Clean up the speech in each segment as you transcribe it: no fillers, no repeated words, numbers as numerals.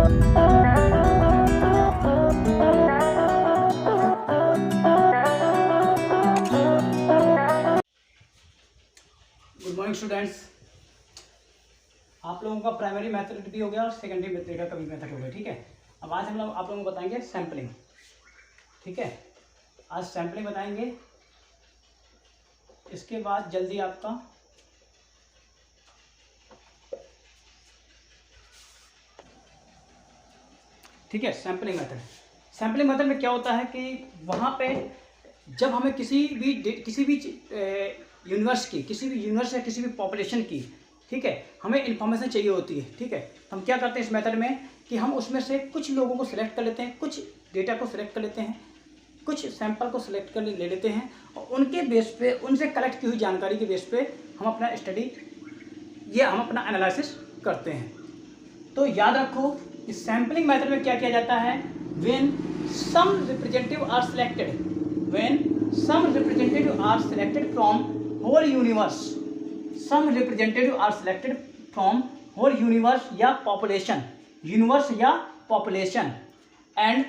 Good morning students, आप लोगों का प्राइमरी मेथड भी हो गया और सेकेंडरी मेथड का भी मेथड हो गया। ठीक है, अब आज हम लोग आप लोगों को बताएंगे सैम्पलिंग। ठीक है, आज सैम्पलिंग बताएंगे। इसके बाद जल्दी आपका ठीक है सैम्पलिंग मेथड। सैम्पलिंग मेथड में क्या होता है कि वहाँ पे जब हमें किसी भी यूनिवर्स या किसी भी पॉपुलेशन की, ठीक है, हमें इंफॉर्मेशन चाहिए होती है। ठीक है, हम क्या करते हैं इस मेथड में कि हम उसमें से कुछ लोगों को सिलेक्ट कर लेते हैं, कुछ डेटा को सिलेक्ट कर लेते हैं, कुछ सैंपल को सिलेक्ट कर ले लेते हैं और उनके बेस पे, उनसे कलेक्ट की हुई जानकारी के बेस पे हम अपना स्टडी या हम अपना एनालिसिस करते हैं। तो याद रखो कि सैम्पलिंग मेथड में क्या किया जाता है, when some representative are selected from whole universe, some representative are selected from whole universe या population, and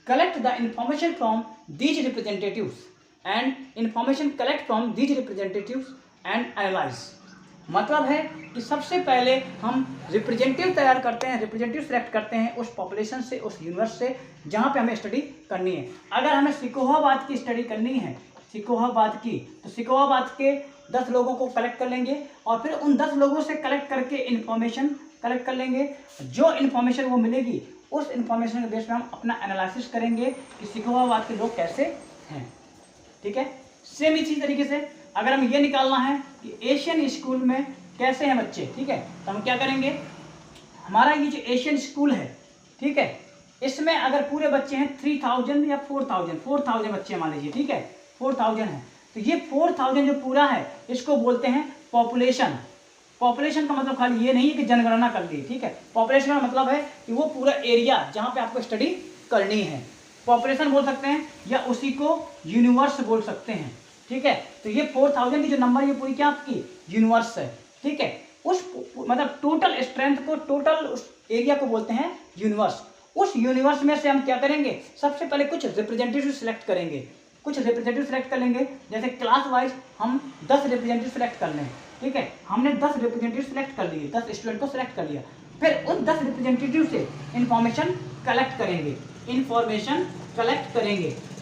collect the information from these representatives and analyze। मतलब है कि सबसे पहले हम रिप्रेजेंटेटिव तैयार करते हैं, रिप्रेजेंटेटिव सेलेक्ट करते हैं उस पॉपुलेशन से, उस यूनिवर्स से जहाँ पे हमें स्टडी करनी है। अगर हमें सिकोहाबाद की स्टडी करनी है, सिकोहाबाद की, तो सिकोहाबाद के 10 लोगों को कलेक्ट कर लेंगे और फिर उन 10 लोगों से कलेक्ट करके इन्फॉर्मेशन कलेक्ट कर लेंगे। जो इन्फॉर्मेशन वो मिलेगी उस इन्फॉर्मेशन के बेस पे हम अपना एनालिसिस करेंगे कि सिकोहाबाद के लोग कैसे हैं। ठीक है, सेम इसी तरीके से अगर हम ये निकालना है कि एशियन स्कूल में कैसे हैं बच्चे, ठीक है, तो हम क्या करेंगे, हमारा ये जो एशियन स्कूल है, ठीक है, इसमें अगर पूरे बच्चे हैं 3000 या 4000 बच्चे मान लीजिए, ठीक है, 4000 है, तो ये 4000 जो पूरा है इसको बोलते हैं पॉपुलेशन। पॉपुलेशन का मतलब खाली ये नहीं है कि जनगणना कर ली, ठीक है, पॉपुलेशन का मतलब है कि वो पूरा एरिया जहाँ पे आपको स्टडी करनी है, पॉपुलेशन बोल सकते हैं या उसी को यूनिवर्स बोल सकते हैं। ठीक है, तो ये 4000 की जो नंबर, ये पूरी क्या आपकी यूनिवर्स है। ठीक है, उस मतलब टोटल स्ट्रेंथ को, टोटल उस एरिया को बोलते हैं यूनिवर्स। उस यूनिवर्स में से हम क्या करेंगे, सबसे पहले कुछ रिप्रेजेंटेटिव सिलेक्ट करेंगे, कुछ रिप्रेजेंटेटिव सिलेक्ट कर लेंगे। जैसे क्लास वाइज हम 10 रिप्रेजेंटेटिव सिलेक्ट कर लें। ठीक है, हमने 10 रिप्रेजेंटेटिव सिलेक्ट कर लिए, 10 स्टूडेंट को सिलेक्ट कर लिया, फिर उन 10 रिप्रेजेंटेटिव से इंफॉर्मेशन कलेक्ट करेंगे,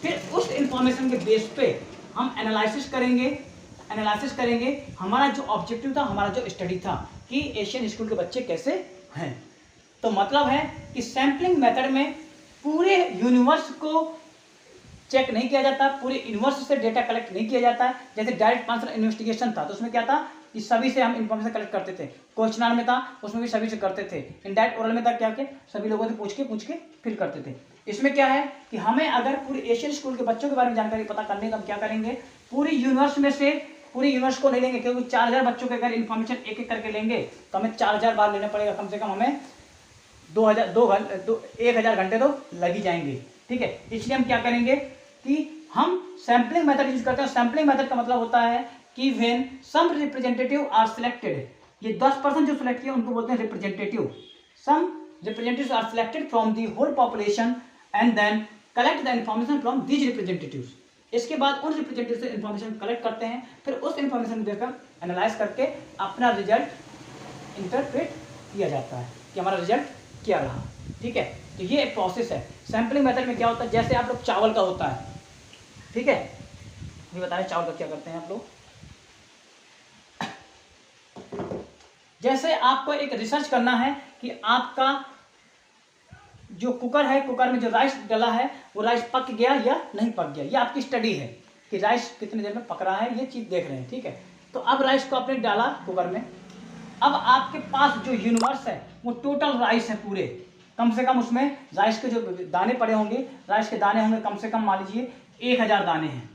फिर उस इंफॉर्मेशन के बेस पे हम एनालिसिस करेंगे। हमारा जो ऑब्जेक्टिव था, हमारा जो स्टडी था कि एशियन स्कूल के बच्चे कैसे हैं। तो मतलब है कि सैम्पलिंग मेथड में पूरे यूनिवर्स को चेक नहीं किया जाता, पूरे यूनिवर्स से डेटा कलेक्ट नहीं किया जाता है। जैसे डायरेक्ट आंसर इन्वेस्टिगेशन था तो उसमें क्या था कि सभी से हम इंफॉर्मेशन कलेक्ट करते थे। क्वेश्चन में था उसमें भी सभी से करते थे। इनडायरेक्ट ओरल में था क्या के सभी लोगों से पूछ के फिर करते थे। इसमें क्या है कि हमें अगर पूरे एशियन स्कूल के बच्चों के बारे में जानकारी पता करनी है तो हम क्या करेंगे, पूरी यूनिवर्स में से, पूरी यूनिवर्स को नहीं लेंगे क्योंकि 4000 बच्चों के अगर इन्फॉर्मेशन एक एक करके लेंगे तो हमें 4000 बार लेना पड़ेगा, कम से कम हमें 1000 घंटे तो लग ही जाएंगे। ठीक है, इसलिए हम क्या करेंगे कि हम सैम्पलिंग मेथड यूज करते हैं। सैम्पलिंग मेथड का मतलब होता है कि when some representative are selected, ये 10% जो सिलेक्ट किया उनको बोलते हैं representative. Some representatives are selected from the whole population and then collect the information from these representatives. इसके बाद उन रिप्रेजेंटेटिव से इंफॉर्मेशन कलेक्ट करते हैं, फिर उस इंफॉर्मेशन को देखकर एनालाइज करके अपना रिजल्ट इंटरप्रेट किया जाता है कि हमारा रिजल्ट क्या रहा। ठीक है, तो ये एक प्रोसेस है। सैम्पलिंग मेथड में क्या होता है, जैसे आप लोग चावल का होता है, ठीक है, ये बताएं चावल का क्या करते हैं आप लोग। जैसे आपको एक रिसर्च करना है कि आपका जो कुकर है, कुकर में जो राइस डला है वो राइस पक गया या नहीं पक गया, ये आपकी स्टडी है कि राइस कितनी देर में पक रहा है, ये चीज़ देख रहे हैं। ठीक है, तो अब राइस को आपने डाला कुकर में, अब आपके पास जो यूनिवर्स है वो टोटल राइस है पूरे, कम से कम उसमें राइस के जो दाने पड़े होंगे, राइस के दाने होंगे कम से कम मान लीजिए 1000 दाने हैं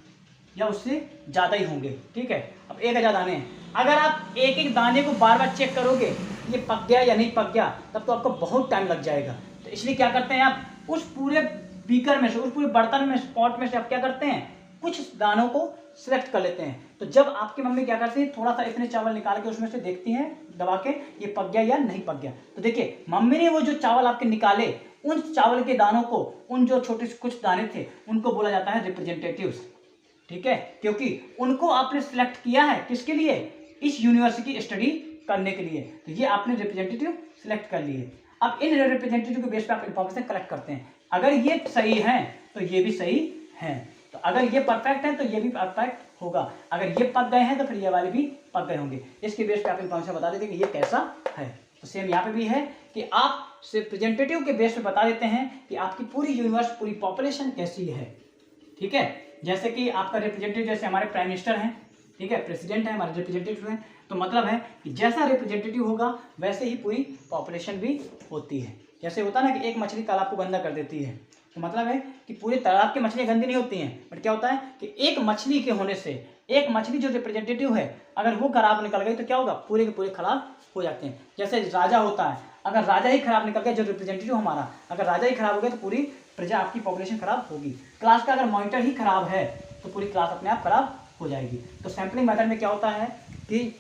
या उससे ज़्यादा ही होंगे। ठीक है, अब 1000 दाने हैं, अगर आप एक एक दाने को बार बार चेक करोगे ये पक गया या नहीं पक गया तब तो आपको बहुत टाइम लग जाएगा। तो इसलिए क्या करते हैं आप, उस पूरे बीकर में से, उस पूरे बर्तन में, स्पॉट में से आप क्या करते हैं, कुछ दानों को सिलेक्ट कर लेते हैं, तो जब आपकी मम्मी क्या करती है, थोड़ा सा इतने चावल निकाल के उसमें से देखती हैं दबा के, ये पक गया या नहीं पक गया। तो देखिए मम्मी ने वो जो चावल आपके निकाले, उन चावल के दानों को, उन जो छोटे कुछ दाने थे, उनको बोला जाता है रिप्रेजेंटेटिव्स। ठीक है, क्योंकि उनको आपने सिलेक्ट किया है किसके लिए, इस यूनिवर्सिटी की स्टडी करने के लिए। तो ये आपने रिप्रेजेंटेटिव सिलेक्ट कर लिए। अब इन रिप्रेजेंटेटिव के बेस पे आप इंफॉर्मेशन कलेक्ट करते हैं। अगर ये सही है तो ये भी सही है, तो अगर ये परफेक्ट है तो ये भी परफेक्ट होगा, अगर ये पक गए हैं तो फिर ये वाले भी पक गए होंगे। इसके बेस पे आप इंफॉर्मेशन बता देते हैं कि ये कैसा है। तो सेम यहाँ पे भी है कि आप रिप्रेजेंटेटिव के बेस पे बता देते हैं कि आपकी पूरी यूनिवर्स, पूरी पॉपुलेशन कैसी है। ठीक है, जैसे कि आपका रिप्रेजेंटेटिव, जैसे हमारे प्राइम मिनिस्टर हैं, ठीक है, प्रेसिडेंट है, हमारे रिप्रेजेंटेटिव हैं, तो मतलब है कि जैसा रिप्रेजेंटेटिव होगा वैसे ही पूरी पॉपुलेशन भी होती है। जैसे होता है ना कि एक मछली तालाब को गंदा कर देती है, तो मतलब है कि पूरे तालाब की मछलियाँ गंदी नहीं होती हैं, बट क्या होता है कि एक मछली के होने से, एक मछली जो रिप्रेजेंटेटिव है अगर वो खराब निकल गई तो क्या होगा, पूरे के पूरे खराब हो जाते हैं। जैसे राजा होता है, अगर राजा ही खराब निकल गया, जो रिप्रेजेंटेटिव हमारा, अगर राजा ही खराब हो गया तो पूरी प्रजा, आपकी पॉपुलेशन खराब होगी। क्लास का अगर मॉनिटर ही खराब है तो पूरी क्लास अपने आप खराब हो जाएगी। तो सैम्पलिंग मेथड में क्या होता है कि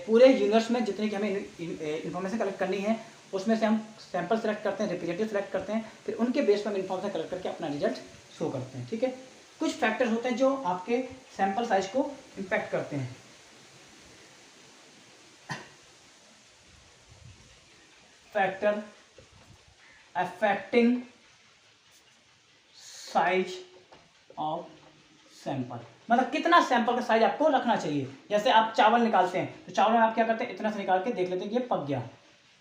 पूरे यूनिवर्स में जितनी की हमें इंफॉर्मेशन कलेक्ट करनी है उसमें से हम सैंपल सेलेक्ट करते हैं, रिप्रेजेंटेटिव सेलेक्ट करते हैं, फिर उनके बेस पर हम इंफॉर्मेशन कलेक्ट करके अपना रिजल्ट शो करते हैं। ठीक है, कुछ फैक्टर्स होते हैं जो आपके सैंपल साइज को इम्पैक्ट करते हैं। Factor affecting size of sample, मतलब कितना सैंपल का साइज आपको रखना चाहिए। जैसे आप चावल निकालते हैं तो चावल में आप क्या करते हैं, इतना से निकाल के देख लेते हैं कि ये पक गया।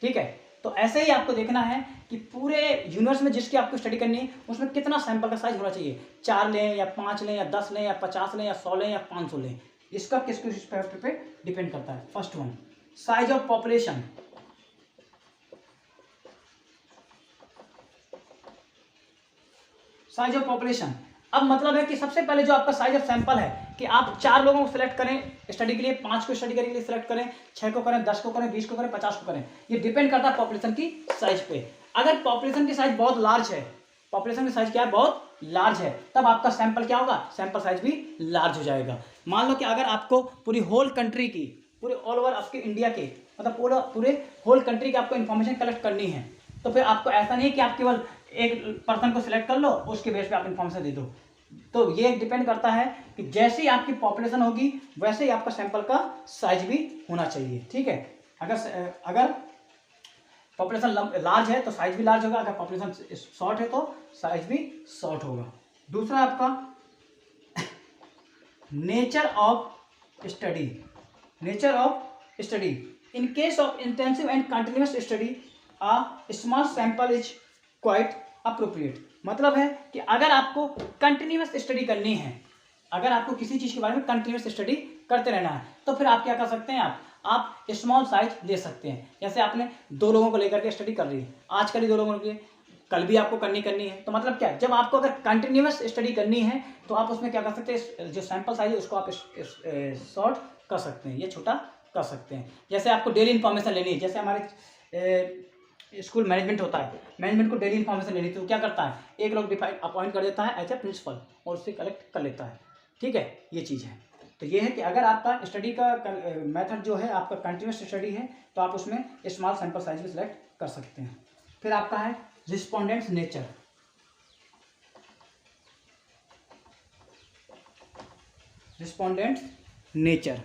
ठीक है, तो ऐसे ही आपको देखना है कि पूरे यूनिवर्स में जिसकी आपको स्टडी करनी है उसमें कितना सैंपल का साइज होना चाहिए। 4 लें या 5 लें या 10 लें या 50 लें या 100 लें या 500 लें, इसका किस फैक्टर पे डिपेंड करता है। First one, size of population. Size of population, अब मतलब है कि सबसे पहले जो आपका साइज ऑफ सैंपल है कि आप 4 लोगों को सिलेक्ट करें स्टडी के लिए, 5 को स्टडी करने के लिए सिलेक्ट करें, 6 को करें, 10 को करें, 20 को करें, 50 को करें, ये डिपेंड करता है पॉपुलेशन की साइज पे। अगर पॉपुलेशन की साइज बहुत लार्ज है, पॉपुलेशन की साइज क्या है, बहुत लार्ज है, तब आपका सैंपल क्या होगा, सैंपल साइज भी लार्ज हो जाएगा। मान लो कि अगर आपको पूरी होल कंट्री की, पूरे ऑल ओवर आपके इंडिया के, मतलब पूरे होल कंट्री की आपको इन्फॉर्मेशन कलेक्ट करनी है, तो फिर आपको ऐसा नहीं कि आप केवल एक पर्सन को सिलेक्ट कर लो उसके बेस पे आप इन्फॉर्मेशन दे दो। तो ये डिपेंड करता है कि जैसे ही आपकी पॉपुलेशन होगी वैसे ही आपका सैंपल का साइज भी होना चाहिए। ठीक है, अगर पॉपुलेशन लार्ज है तो साइज भी लार्ज होगा, अगर पॉपुलेशन शॉर्ट है तो साइज भी शॉर्ट होगा। दूसरा आपका nature of study. Nature of study, in case of intensive and continuous study a small sample is quite appropriate. मतलब है कि अगर आपको कंटिन्यूअस स्टडी करनी है, अगर आपको किसी चीज़ के बारे में कंटिन्यूअस स्टडी करते रहना है, तो फिर आप क्या कर सकते हैं, आप स्मॉल साइज ले सकते हैं। जैसे आपने 2 लोगों को लेकर के स्टडी कर रही है, आज कल ही 2 लोगों के, कल भी आपको करनी है, तो मतलब क्या, जब आपको अगर कंटिन्यूअस स्टडी करनी है तो आप उसमें क्या कर सकते हैं, जो सैंपल साइज है उसको आप शॉर्ट कर सकते हैं, ये छोटा कर सकते हैं। जैसे आपको डेली इन्फॉर्मेशन लेनी है, जैसे हमारे स्कूल मैनेजमेंट होता है, मैनेजमेंट को डेली इन्फॉर्मेशन लेनी, तो क्या करता है, एक लोग अपॉइंट कर देता है एज ए प्रिंसिपल और उससे कलेक्ट कर लेता है। ठीक है, ये चीज़ है। तो ये है कि अगर आपका स्टडी का मेथड जो है आपका कंटिन्यूअस स्टडी है तो आप उसमें स्मॉल सैंपल साइज भी सिलेक्ट कर सकते हैं। फिर आपका है रिस्पोंडेंट्स नेचर। रिस्पोंडेंट्स नेचर,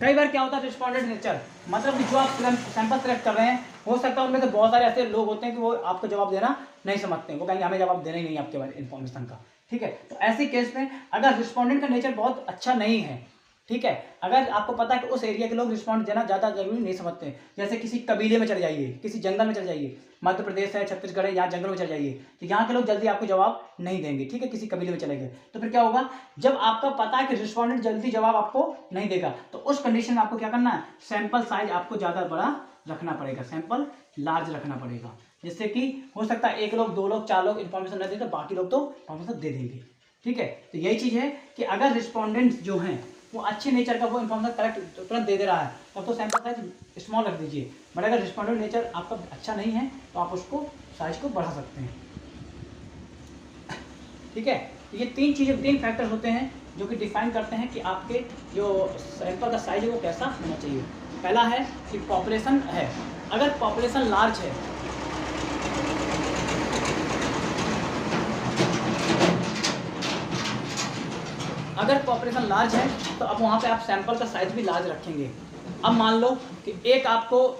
कई बार क्या होता है रिस्पोंडेंट नेचर, मतलब कि जो आप सैंपल सेलेक्ट कर रहे हैं, हो सकता है उनमें से बहुत सारे ऐसे लोग होते हैं कि वो आपको जवाब देना नहीं समझते हैं, वो कहेंगे हमें जवाब देना ही नहीं आपके बारे इन्फॉर्मेशन का। ठीक है, तो ऐसे केस में अगर रिस्पोंडेंट का नेचर बहुत अच्छा नहीं है, ठीक है, अगर आपको पता है कि उस एरिया के लोग रिस्पॉन्ड देना ज़्यादा जरूरी नहीं समझते, जैसे किसी कबीले में चले जाइए, किसी जंगल में चले जाइए, मध्य प्रदेश है, छत्तीसगढ़ है, यहाँ जंगल में चले जाइए, तो यहाँ के लोग जल्दी आपको जवाब नहीं देंगे। ठीक है, किसी कबीले में चले गए तो फिर क्या होगा, जब आपका पता है कि रिस्पॉन्डेंट जल्दी जवाब आपको नहीं देगा, तो उस कंडीशन में आपको क्या करना है, सैंपल साइज आपको ज़्यादा बड़ा रखना पड़ेगा, सैंपल लार्ज रखना पड़ेगा, जिससे कि हो सकता है 1 लोग 2 लोग 4 लोग इन्फॉर्मेशन न दे तो बाकी लोग तो इन्फॉर्मेशन दे देंगे। ठीक है, तो यही चीज़ है कि अगर रिस्पॉन्डेंट्स जो हैं वो अच्छे नेचर का वो इन्फॉर्मेशन करेक्ट तुरंत दे रहा है तब तो सैंपल साइज स्मॉल रख दीजिए, बट अगर रिस्पॉन्डेंट नेचर आपका अच्छा नहीं है तो आप उसको साइज को बढ़ा सकते हैं। ठीक है, तो ये तीन फैक्टर्स होते हैं जो कि डिफाइन करते हैं कि आपके जो सैंपल का साइज है वो कैसा होना चाहिए। पहला है कि पॉपुलेशन है, अगर पॉपुलेशन लार्ज है, अगर पॉपुलेशन लार्ज है तो अब वहाँ पे आप सैंपल का साइज भी लार्ज रखेंगे। अब मान लो कि एक आपको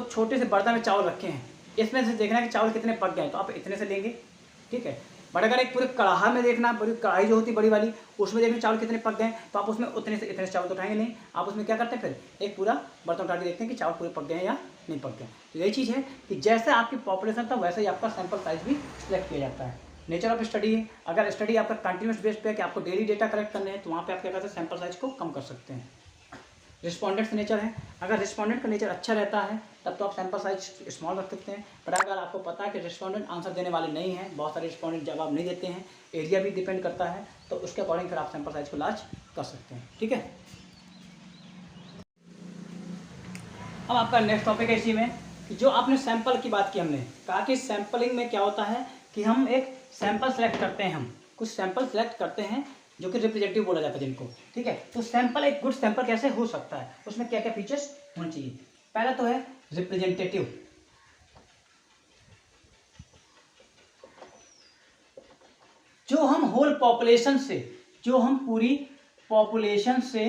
छोटे से बर्तन में चावल रखे हैं, इसमें से देखना है कि चावल कितने पक गए हैं, तो आप इतने से लेंगे, ठीक है। बट अगर एक पूरे कढ़ाई में देखना, बड़ी कढ़ाई जो होती है बड़ी वाली, उसमें देखना चावल कितने पक गए, तो आप उसमें उतने से चावल तो उठाएंगे नहीं, आप उसमें क्या करते हैं, फिर एक पूरा बर्तन उठा के देखते हैं कि चावल पूरे पक गए या नहीं पक गए। तो यही चीज़ है कि जैसे आपकी पॉपुलेशन था वैसे ही आपका सैंपल साइज भी सिलेक्ट किया जाता है। नेचर ऑफ स्टडी है, अगर स्टडी आपका कंटिन्यूस बेस पे है कि आपको डेली डेटा कलेक्ट करने हैं, तो वहाँ पे आप क्या करते हैं, सैंपल साइज को कम कर सकते हैं। रिस्पॉन्डेंट्स नेचर है, अगर रिस्पॉन्डेंट का नेचर अच्छा रहता है तब तो आप सैंपल साइज स्मॉल रख सकते हैं। पर अगर आपको पता है कि रिस्पॉन्डेंट आंसर देने वाले नहीं हैं, बहुत सारे रिस्पॉन्डेंट जवाब नहीं देते हैं, एरिया भी डिपेंड करता है, तो उसके अकॉर्डिंग फिर आप सैंपल साइज को लार्ज कर सकते हैं, ठीक है। अब आपका नेक्स्ट टॉपिक है इसी में कि जो आपने सैंपल की बात की, हमने कहा कि सैंपलिंग में क्या होता है कि हम एक सैंपल सेलेक्ट करते हैं, हम कुछ सैंपल सेलेक्ट करते हैं जो कि रिप्रेजेंटेटिव बोला जाता है जिनको, ठीक है। तो सैंपल, एक गुड सैंपल कैसे हो सकता है, उसमें क्या क्या फीचर्स होने चाहिए। पहला तो है रिप्रेजेंटेटिव, जो हम होल पॉपुलेशन से, जो हम पूरी पॉपुलेशन से,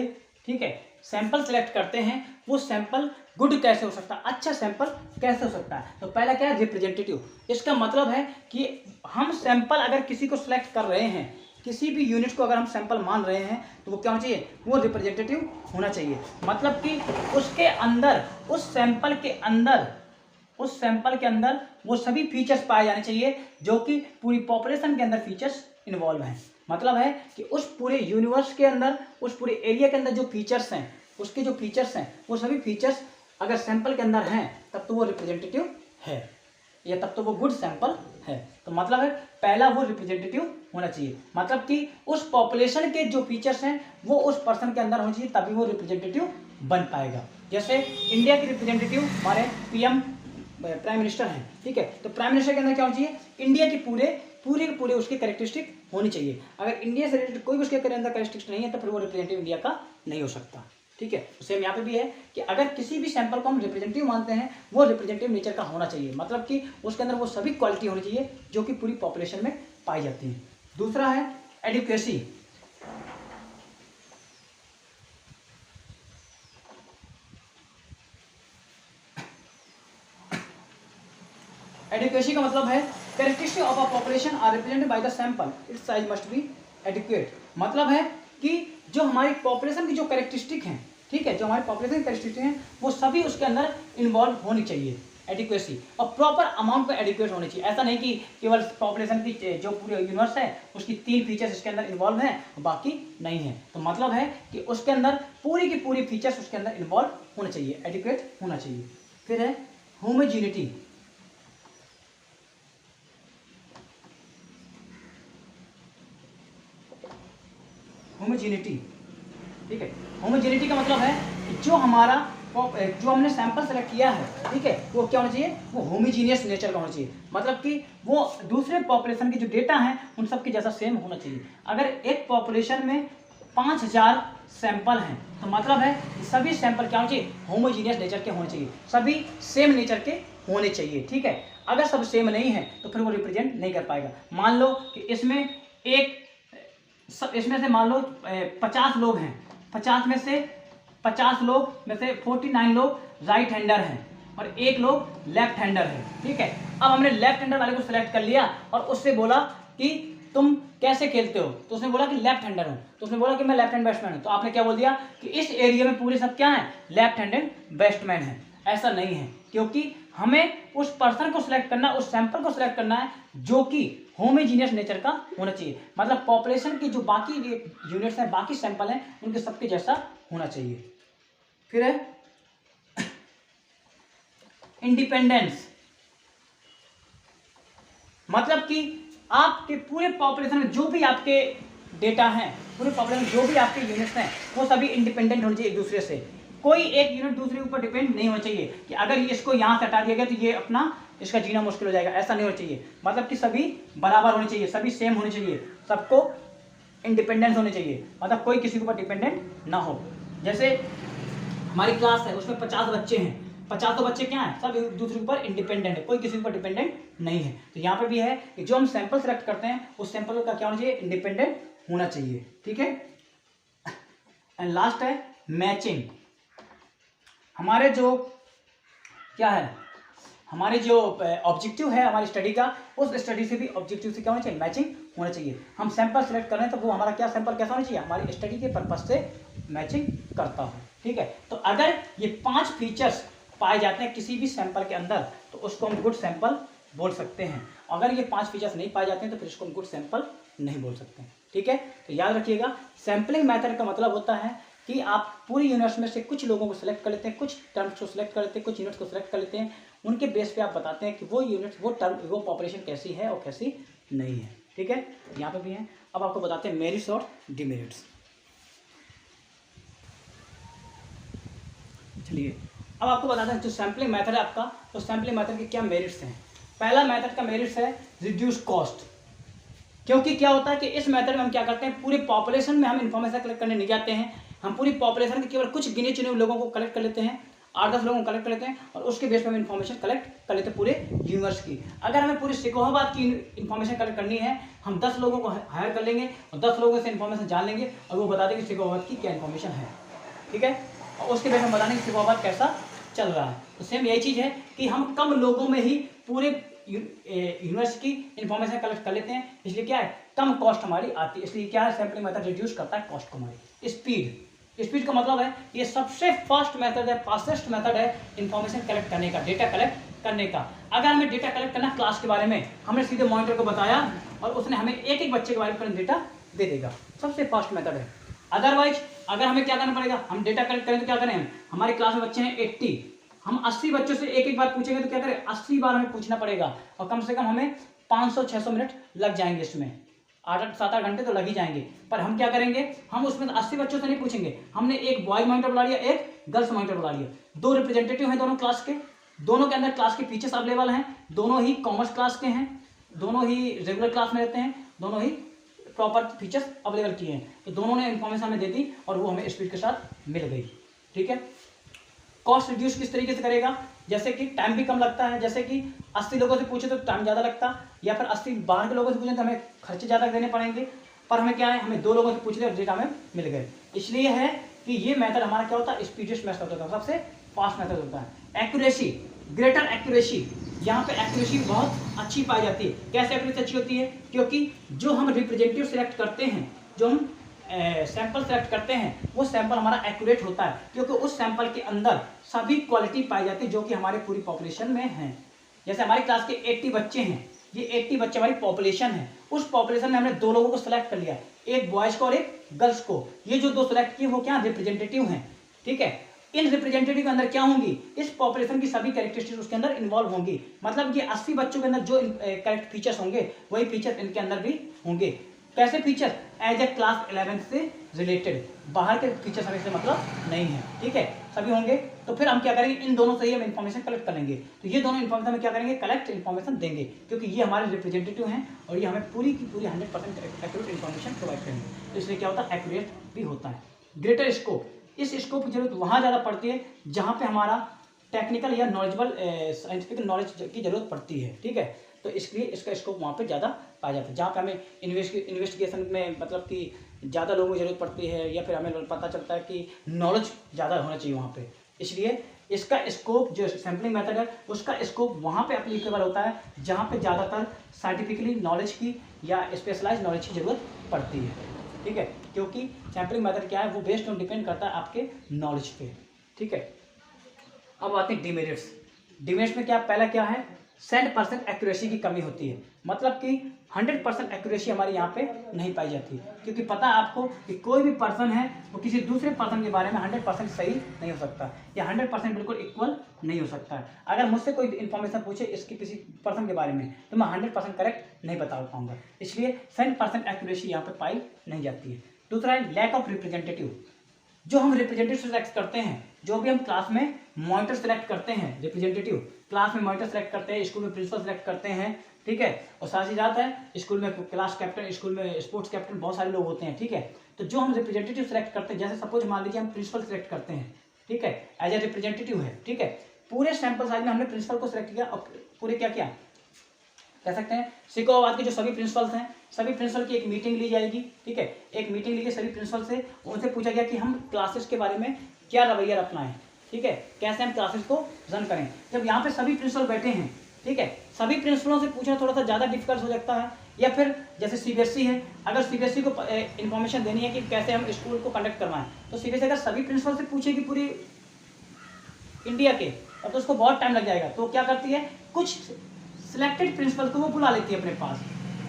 ठीक है, सैंपल सेलेक्ट करते हैं, वो सैंपल गुड कैसे हो सकता है, अच्छा सैंपल कैसे हो सकता है। तो पहला क्या है, रिप्रेजेंटेटिव। इसका मतलब है कि हम सैंपल अगर किसी को सिलेक्ट कर रहे हैं, किसी भी यूनिट को अगर हम सैंपल मान रहे हैं, तो वो क्या होना चाहिए, वो रिप्रेजेंटेटिव होना चाहिए। मतलब कि उसके अंदर, उस सैंपल के अंदर वो सभी फीचर्स पाए जाने चाहिए जो कि पूरी पॉपुलेशन के अंदर फीचर्स इन्वॉल्व हैं। मतलब है कि उस पूरे यूनिवर्स के अंदर, उस पूरे एरिया के अंदर जो फीचर्स हैं, उसके जो फीचर्स हैं, वो सभी फीचर्स अगर सैंपल के अंदर हैं तब तो वो रिप्रेजेंटेटिव है, या तब तो वो गुड सैंपल है। तो मतलब है पहला वो रिप्रेजेंटेटिव होना चाहिए, मतलब कि उस पॉपुलेशन के जो फीचर्स हैं वो उस पर्सन के अंदर होना चाहिए, तभी वो रिप्रेजेंटेटिव बन पाएगा। जैसे इंडिया के रिप्रेजेंटेटिव हमारे पीएम, प्राइम मिनिस्टर हैं, ठीक है। तो प्राइम मिनिस्टर के अंदर क्या होना चाहिए, इंडिया की पूरे उसके कैरेक्टरिस्टिक होनी चाहिए। अगर इंडिया से रिलेटेड कोई भी उसके अंदर कैरेक्टरिस्टिक नहीं है तो फिर वो रिप्रेजेंटेटिव इंडिया का नहीं हो सकता, ठीक है। सेम यहाँ पे भी है कि अगर किसी भी सैंपल को हम रिप्रेजेंटेटिव मानते हैं, वो रिप्रेजेंटेटिव नेचर का होना चाहिए, मतलब कि उसके अंदर वो सभी क्वालिटी होनी चाहिए जो कि पूरी पॉपुलेशन में पाई जाती है। दूसरा है एडुकेसी। एडुकेसी का मतलब है characteristic of a population are represented by the sample, its size must be adequate. मतलब है कि जो हमारी पॉपुलेशन की जो कैरेक्टरिस्टिक हैं, ठीक है, जो हमारी पॉपुलेशन की कैरेक्टरिस्टिक हैं वो सभी उसके अंदर इन्वॉल्व होनी चाहिए, एडिक्वेसी, और प्रॉपर अमाउंट पर एडिक्वेट होनी चाहिए। ऐसा नहीं कि केवल पॉपुलेशन की जो पूरे यूनिवर्स है उसकी 3 फीचर्स इसके अंदर इन्वॉल्व हैं बाकी नहीं है। तो मतलब है कि उसके अंदर पूरी की पूरी फीचर्स उसके अंदर इन्वॉल्व होने चाहिए, एडिक्वेट होना चाहिए। फिर है होमोजीनिटी। होमोजीनिटी, ठीक है। होमोजीनिटी का मतलब है कि जो हमने सैंपल सेलेक्ट किया है, ठीक है, वो क्या होना चाहिए, वो होमोजीनियस नेचर का होना चाहिए। मतलब कि वो दूसरे पॉपुलेशन के जो डेटा हैं उन सब के जैसा सेम होना चाहिए। अगर एक पॉपुलेशन में 5000 सैंपल हैं तो मतलब है कि सभी सैंपल क्या होना चाहिए, होमोजीनियस नेचर के होने चाहिए, सभी सेम नेचर के होने चाहिए, ठीक है। अगर सब सेम नहीं है तो फिर वो रिप्रेजेंट नहीं कर पाएगा। मान लो कि इसमें से मान लो 50 लोग हैं, 50 लोग में से 49 लोग राइट हैंडर हैं और 1 लोग लेफ्ट हैंडर है, ठीक है। अब हमने लेफ्ट हैंडर वाले को सिलेक्ट कर लिया और उससे बोला कि तुम कैसे खेलते हो, तो उसने बोला कि लेफ्ट हैंडर हूं, तो उसने बोला कि मैं लेफ्ट हैंड बैट्समैन हूं। तो आपने क्या बोल दिया कि इस एरिया में पूरे सब क्या है, लेफ्ट हैंडेड बैट्समैन है। ऐसा नहीं है, क्योंकि हमें उस पर्सन को सिलेक्ट करना, उस सैंपल को सिलेक्ट करना है जो कि होमोजीनियस नेचर का होना चाहिए। मतलब पॉपुलेशन की जो बाकी यूनिट्स हैं, बाकी सैंपल हैं, उनके सबके जैसा होना चाहिए। फिर है इंडिपेंडेंस। मतलब कि आपके पूरे पॉपुलेशन में जो भी आपके डेटा हैं, पूरे पॉपुलेशन में जो भी आपके यूनिट्स हैं, वो सभी इंडिपेंडेंट होने चाहिए एक दूसरे से। कोई एक यूनिट दूसरे के ऊपर डिपेंड नहीं होना चाहिए कि अगर इसको यहाँ से हटा दिया गया तो ये अपना इसका जीना मुश्किल हो जाएगा, ऐसा नहीं होना चाहिए। मतलब कि सभी बराबर होने चाहिए, सभी सेम होने चाहिए, सबको इंडिपेंडेंस होने चाहिए, मतलब कोई किसी के ऊपर डिपेंडेंट ना हो। जैसे हमारी क्लास है उसमें 50 बच्चे हैं, 50 बच्चे क्या हैं, सब एक दूसरे के ऊपर इंडिपेंडेंट है, कोई किसी के ऊपर डिपेंडेंट नहीं है। तो यहाँ पे भी है कि जो हम सैंपल सेलेक्ट करते हैं उस सैंपल का क्या होना चाहिए, इंडिपेंडेंट होना चाहिए, ठीक है। एंड लास्ट है मैचिंग। हमारे जो क्या है, हमारे जो ऑब्जेक्टिव है हमारी स्टडी का, उस स्टडी से भी ऑब्जेक्टिव से क्या होना चाहिए, मैचिंग होना चाहिए। हम सैंपल सेलेक्ट कर रहे हैं तो वो हमारा क्या सैंपल कैसा होना चाहिए, हमारी स्टडी के पर्पज से मैचिंग करता हो, ठीक है। तो अगर ये 5 फीचर्स पाए जाते हैं किसी भी सैंपल के अंदर तो उसको हम गुड सैंपल बोल सकते हैं। अगर ये 5 फीचर्स नहीं पाए जाते हैं तो फिर इसको हम गुड सैंपल नहीं बोल सकते हैं, ठीक है। तो याद रखिएगा, सैंपलिंग मेथड का मतलब होता है कि आप पूरी यूनिट्स में से कुछ लोगों को सिलेक्ट कर लेते हैं, कुछ टर्म्स को सिलेक्ट कर लेते हैं, कुछ यूनिट्स को सिलेक्ट कर लेते हैं, उनके बेस पे आप बताते हैं कि वो यूनिट, वो टर्म, वो पॉपुलेशन कैसी है और कैसी नहीं है, ठीक है। यहाँ पे भी है। अब आपको बताते हैं मेरिट्स और डिमेरिट्स। चलिए अब आपको बताते हैं जो सैम्पलिंग मेथड है आपका, तो सैम्पलिंग मेथड के क्या मेरिट्स हैं। पहला मेथड का मेरिट्स है रिड्यूस कॉस्ट। क्योंकि क्या होता है कि इस मेथड में हम क्या करते हैं, पूरे पॉपुलेशन में हम इंफॉर्मेशन कलेक्ट करने नहीं जाते हैं, हम पूरी पॉपुलेशन के केवल कुछ गिने चुने लोगों को कलेक्ट कर लेते हैं, 8-10 लोगों को कलेक्ट कर लेते हैं और उसके बेस पर हम इन्फॉर्मेशन कलेक्ट कर लेते हैं पूरे यूनिवर्स की। अगर हमें पूरी सिकोहाबाद की इन्फॉर्मेशन कलेक्ट करनी है, हम 10 लोगों को हायर कर लेंगे और 10 लोगों से इन्फॉर्मेशन जान लेंगे और वो बता देंगे सिकोहाबाद की क्या इन्फॉर्मेशन है, ठीक है। और उसके बेस हम बता देंगे सिकोहाबाद कैसा चल रहा है। तो सेम यही चीज़ है कि हम कम लोगों में ही पूरे यूनिवर्स की इन्फॉर्मेशन कलेक्ट कर लेते हैं, इसलिए क्या है, कम कॉस्ट हमारी आती है। इसलिए क्या है, सैम्पलिंग मेथड रिड्यूस करता है कॉस्ट को हमारी। स्पीड का मतलब है ये सबसे फास्ट मेथड है, फास्टेस्ट मेथड है इन्फॉर्मेशन कलेक्ट करने का, डेटा कलेक्ट करने का। अगर हमें डेटा कलेक्ट करना क्लास के बारे में, हमने सीधे मॉनिटर को बताया और उसने हमें एक एक बच्चे के बारे में डेटा दे देगा, सबसे फास्ट मेथड है। अदरवाइज अगर हमें क्या करना पड़ेगा, हम डेटा कलेक्ट करें तो क्या करें, हमारी क्लास में बच्चे हैं 80, हम 80 बच्चों से एक एक बार पूछेंगे तो क्या करें, 80 बार हमें पूछना पड़ेगा और कम से कम हमें 500-600 मिनट लग जाएंगे, इसमें 7-8 घंटे तो लग ही जाएंगे। पर हम क्या करेंगे, हम उसमें 80 बच्चों से नहीं पूछेंगे, हमने एक बॉयज मॉनिटर बुला लिया, एक गर्ल्स मॉनिटर बुला लिया, 2 रिप्रेजेंटेटिव हैं दोनों क्लास के, दोनों के अंदर क्लास के फीचर्स अवेलेबल हैं, दोनों ही कॉमर्स क्लास के हैं, दोनों ही रेगुलर क्लास में रहते हैं, दोनों ही प्रॉपर फीचर्स अवेलेबल किए हैं, तो दोनों ने इन्फॉर्मेशन हमें दे दी और वो हमें स्पीड के साथ मिल गई, ठीक है। कॉस्ट रिड्यूस किस तरीके से करेगा, जैसे कि टाइम भी कम लगता है, जैसे कि 80 लोगों से पूछे तो टाइम ज़्यादा लगता, या फिर 80 बाहर के लोगों से पूछे तो हमें खर्चे ज़्यादा देने पड़ेंगे, पर हमें क्या है, हमें 2 लोगों से पूछ लिया और डेटा हमें मिल गए। इसलिए है कि ये मेथड हमारा क्या होता है, स्पीडेस्ट मेथड होता है, सबसे फास्ट मेथड होता है। एक्यूरेसी, ग्रेटर एक्यूरेसी, यहाँ पे एक्यूरेसी बहुत अच्छी पाई जाती है। कैसे एक्यूरेसी अच्छी होती है, क्योंकि जो हम रिप्रेजेंटेटिव सेलेक्ट करते हैं, जो हम सैंपल सेलेक्ट करते हैं, वो सैंपल हमारा एक्यूरेट होता है, क्योंकि उस सैंपल के अंदर सभी क्वालिटी पाई जाती है जो कि हमारे पूरी पॉपुलेशन में है। जैसे हमारी क्लास के 80 बच्चे हैं, ये 80 बच्चे हमारी पॉपुलेशन है, उस पॉपुलेशन में हमने 2 लोगों को सिलेक्ट कर लिया, एक बॉयज को और एक गर्ल्स को। ये जो 2 सिलेक्ट किए वो क्या रिप्रेजेंटेटिव हैं, ठीक है। इन रिप्रेजेंटेटिव के अंदर क्या होंगी, इस पॉपुलेशन की सभी कैरेक्टरिस्टिक्स उसके अंदर इन्वॉल्व होंगी। मतलब ये 80 बच्चों के अंदर जो करेक्ट फीचर्स होंगे वही फीचर्स इनके अंदर भी होंगे। कैसे फीचर, एज ए क्लास 11 से रिलेटेड, बाहर के फीचर्स हमें से मतलब नहीं है, ठीक है, सभी होंगे। तो फिर हम क्या करेंगे, इन दोनों से ही हम इन्फॉर्मेशन कलेक्ट कर लेंगे, तो ये दोनों इन्फॉर्मेशन में क्या करेंगे, कलेक्ट इन्फॉर्मेशन देंगे, क्योंकि ये हमारे रिप्रेजेंटेटिव हैं और ये हमें पूरी की पूरी 100% एक्यूरेट इन्फॉर्मेशन प्रोवाइड करेंगे। तो इसलिए क्या होता है, एक्यूरेट भी होता है। ग्रेटर स्कोप, इस स्कोप की जरूरत वहाँ ज़्यादा पड़ती है जहाँ पे हमारा टेक्निकल या नॉलेजेबल साइंटिफिक नॉलेज की जरूरत पड़ती है, ठीक है। तो इसलिए इसका स्कोप वहाँ पे ज़्यादा पाया जाता है, जहाँ पे हमें इन्वेस्टिगेशन में मतलब कि ज़्यादा लोगों की ज़रूरत पड़ती है, या फिर हमें पता चलता है कि नॉलेज ज़्यादा होना चाहिए वहाँ पे। इसलिए इसका स्कोप, जो सैम्पलिंग मेथड है उसका स्कोप वहाँ पे एप्लीकेबल होता है जहाँ पे ज़्यादातर साइंटिफिकली नॉलेज की या स्पेशलाइज नॉलेज की ज़रूरत पड़ती है, ठीक है। क्योंकि सैम्पलिंग मेथड क्या है, वो बेस्ड ऑन डिपेंड करता है आपके नॉलेज पे, ठीक है। अब आते हैं डिमेरिट्स। डिमेरिट्स में क्या, पहला क्या है, 100% एक्यूरेसी की कमी होती है, मतलब कि 100% एक्यूरेसी हमारे यहाँ पे नहीं पाई जाती, क्योंकि पता है आपको कि कोई भी पर्सन है वो किसी दूसरे पर्सन के बारे में 100% सही नहीं हो सकता, या 100% बिल्कुल इक्वल नहीं हो सकता है। अगर मुझसे कोई इन्फॉर्मेशन पूछे इसकी किसी पर्सन के बारे में तो मैं 100% करेक्ट नहीं बता पाऊंगा, इसलिए 100% एक्यूरेसी यहाँ पे पाई नहीं जाती है। दूसरा है लैक ऑफ रिप्रेजेंटेटिव। जो हम रिप्रेजेंटेटिव सेलेक्ट करते हैं जो भी हम क्लास में मॉनिटर सेलेक्ट करते हैं, रिप्रेजेंटेटिव क्लास में मॉनिटर सेलेक्ट करते हैं, स्कूल में प्रिंसिपल सेलेक्ट करते हैं, ठीक है, और साथ ही साथ है स्कूल में क्लास कैप्टन, स्कूल में स्पोर्ट्स कैप्टन, बहुत सारे लोग होते हैं, ठीक है। तो जो हम रिप्रेजेंटेटिव सेलेक्ट करते हैं, जैसे सपोज मान लीजिए हम प्रिंसिपल सेलेक्ट करते हैं, ठीक है, एज ए रिप्रेजेंटेटिव है, ठीक है, पूरे सैंपल साइज में हमने प्रिंसिपल को सिलेक्ट किया और पूरे क्या किया कह सकते हैं सीखो बाद के जो सभी प्रिंसिपल्स हैं, सभी प्रिंसिपल की एक मीटिंग ली जाएगी, ठीक है, एक मीटिंग ली गई सभी प्रिंसिपल से, उनसे पूछा गया कि हम क्लासेस के बारे में क्या रवैया रखना है, ठीक है, कैसे हम क्लासेस को रन करें। जब यहाँ पे सभी प्रिंसिपल बैठे हैं, ठीक है, सभी प्रिंसिपलों से पूछना थोड़ा सा ज़्यादा डिफिकल्ट हो सकता है, या फिर जैसे सीबीएसई है, अगर सीबीएसई को इन्फॉर्मेशन देनी है कि कैसे हम स्कूल को कंडक्ट करवाएं, तो सीबीएसई अगर सभी प्रिंसिपल से पूछेगी पूरी इंडिया के, अब तो उसको बहुत टाइम लग जाएगा। तो क्या करती है, कुछ सिलेक्टेड प्रिंसिपल को वो बुला लेती है अपने पास।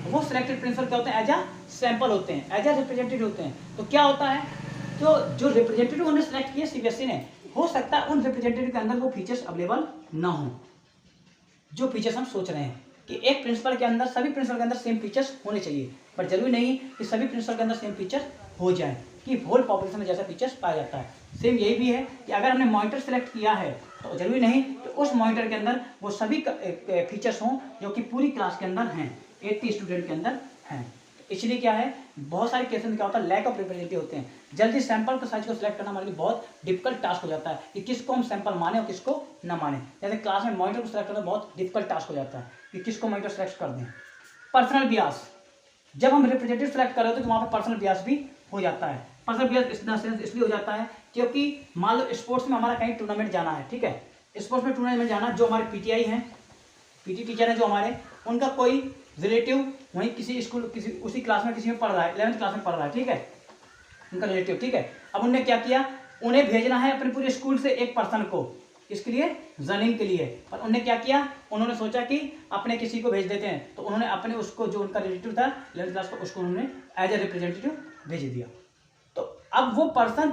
वो सिलेक्टेड प्रिंसिपल क्या होते हैं, एज अ सैंपल होते हैं, एज अ रिप्रेजेंटेटिव होते हैं। तो क्या होता है, तो जो रिप्रेजेंटेटिव उन्होंने सेलेक्ट किए सीबीएसई ने, हो सकता है उन रिप्रेजेंटेटिव के अंदर वो फीचर्स अवेलेबल ना हो जो फीचर्स हम सोच रहे हैं कि एक प्रिंसिपल के अंदर, सभी प्रिंसिपल के अंदर सेम फीचर्स होने चाहिए, पर जरूरी नहीं कि सभी प्रिंसिपल के अंदर सेम फीचर हो जाए कि होल पॉपुलेशन में जैसा फीचर्स पाया जाता है। सेम यही भी है कि अगर हमने मॉनिटर सेलेक्ट किया है तो जरूरी नहीं कि उस मॉनिटर के अंदर वो सभी फीचर्स हों जो कि पूरी क्लास के अंदर हैं, 80 स्टूडेंट के अंदर हैं। इसलिए क्या है, बहुत सारे केसेस में क्या होता है, लैक ऑफ रिप्रेजेंटेटिव होते हैं, जल्दी सैंपल को साइज को सिलेक्ट करना हमारे लिए बहुत डिफिकल्ट टास्क हो जाता है कि किसको हम सैंपल माने और किसको ना माने। जैसे क्लास में मॉनिटर को सिलेक्ट करना बहुत डिफिकल्ट टास्क हो जाता है कि किसको मॉनिटर सेलेक्ट कर दें। पर्सनल बियास, जब हम रिप्रेजेंटेटिव सेलेक्ट कर रहे होते हैं तो वहाँ पर पर्सनल बियास भी हो जाता है। पर्सनल बियास इसलिए हो जाता है क्योंकि मान लो स्पोर्ट्स में हमारा कहीं टूर्नामेंट जाना है, ठीक है, स्पोर्ट्स में टूर्नामेंट जाना, जो हमारे पीटीआई हैं, पीटी टीचर हैं जो हमारे, उनका कोई रिलेटिव वहीं किसी स्कूल किसी उसी क्लास में किसी में पढ़ रहा है, 11th क्लास में पढ़ रहा है, ठीक है, उनका रिलेटिव, ठीक है। अब उन्होंने क्या किया, उन्हें भेजना है अपने पूरे स्कूल से एक पर्सन को, इसके लिए रनिंग के लिए, पर उन्होंने क्या किया, उन्होंने सोचा कि अपने किसी को भेज देते हैं, तो उन्होंने अपने उसको जो उनका रिलेटिव था 11th क्लास का, उसको उन्होंने एज ए रिप्रेजेंटेटिव भेज दिया। तो अब वो पर्सन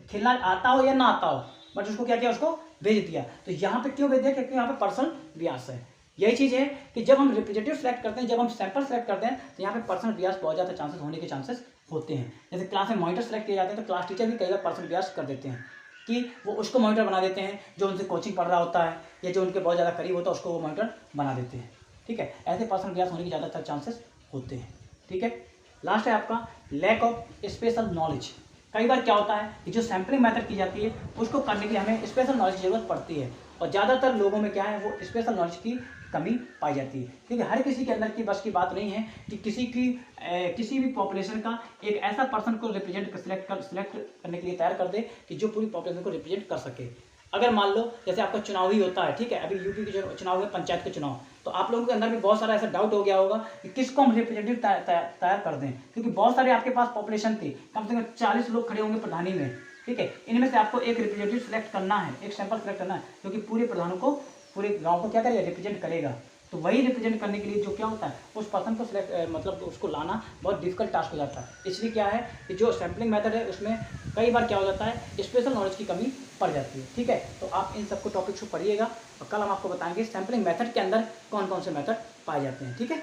खेलना आता हो या ना आता हो, बट उसको क्या किया, उसको भेज दिया। तो यहाँ पे क्यों भेज दिया, क्योंकि यहाँ पे पर्सनल बियास है। यही चीज़ है कि जब हम रिप्रेजेंटेटिव सेलेक्ट करते हैं, जब हम सैंपल सेलेक्ट करते हैं, तो यहाँ पे पर्सनल बियास बहुत ज़्यादा चांसेस होने के चांसेस होते हैं। जैसे क्लास में मॉनिटर सेलेक्ट किए जाते हैं तो क्लास टीचर भी कई बार पर्सनल बियास कर देते हैं कि वो उसको मॉनिटर बना देते हैं जो उनसे कोचिंग पढ़ रहा होता है या जो उनके बहुत ज़्यादा करीब होता है, उसको वो मॉनिटर बना देते हैं, ठीक है। ऐसे पर्सनल बियास होने के ज़्यादातर चांसेस होते हैं, ठीक है। लास्ट है आपका लैक ऑफ स्पेशल नॉलेज। कई बार क्या होता है कि जो सैम्पलिंग मेथड की जाती है उसको करने के लिए हमें स्पेशल नॉलेज की जरूरत पड़ती है, और ज़्यादातर लोगों में क्या है, वो स्पेशल नॉलेज की कमी पाई जाती है, क्योंकि हर किसी के अंदर की बस की बात नहीं है कि किसी भी पॉपुलेशन का एक ऐसा पर्सन को सिलेक्ट करने के लिए तैयार कर दे कि जो पूरी पॉपुलेशन को रिप्रेजेंट कर सके। अगर मान लो जैसे आपका चुनाव ही होता है, ठीक है, अभी यूपी के जो चुनाव है, पंचायत के चुनाव, तो आप लोगों के अंदर भी बहुत सारा ऐसा डाउट हो गया होगा कि किसको हम रिप्रेजेंटेटिव तैयार कर दें, क्योंकि बहुत सारे आपके पास पॉपुलेशन थी, कम से कम 40 लोग खड़े होंगे प्रधानी में, ठीक है, इनमें से आपको एक रिप्रेजेंटेटिव सेलेक्ट करना है, एक सैंपल सेलेक्ट करना है जो कि पूरे प्रधानों को, पूरे गाँव को क्या करेगा, रिप्रेजेंट करेगा। तो वही रिप्रेजेंट करने के लिए जो क्या होता है, उस पर्सन को सिलेक्ट मतलब उसको लाना बहुत डिफिकल्ट टास्क हो जाता है। इसलिए क्या है कि जो सैम्पलिंग मेथड है उसमें कई बार क्या हो जाता है, स्पेशल नॉलेज की कमी पड़ जाती है, ठीक है। तो आप इन सबको टॉपिक्स को पढ़िएगा और कल हम आपको बताएंगे सैम्पलिंग मेथड के अंदर कौन कौन से मेथड पाए जाते हैं, ठीक है।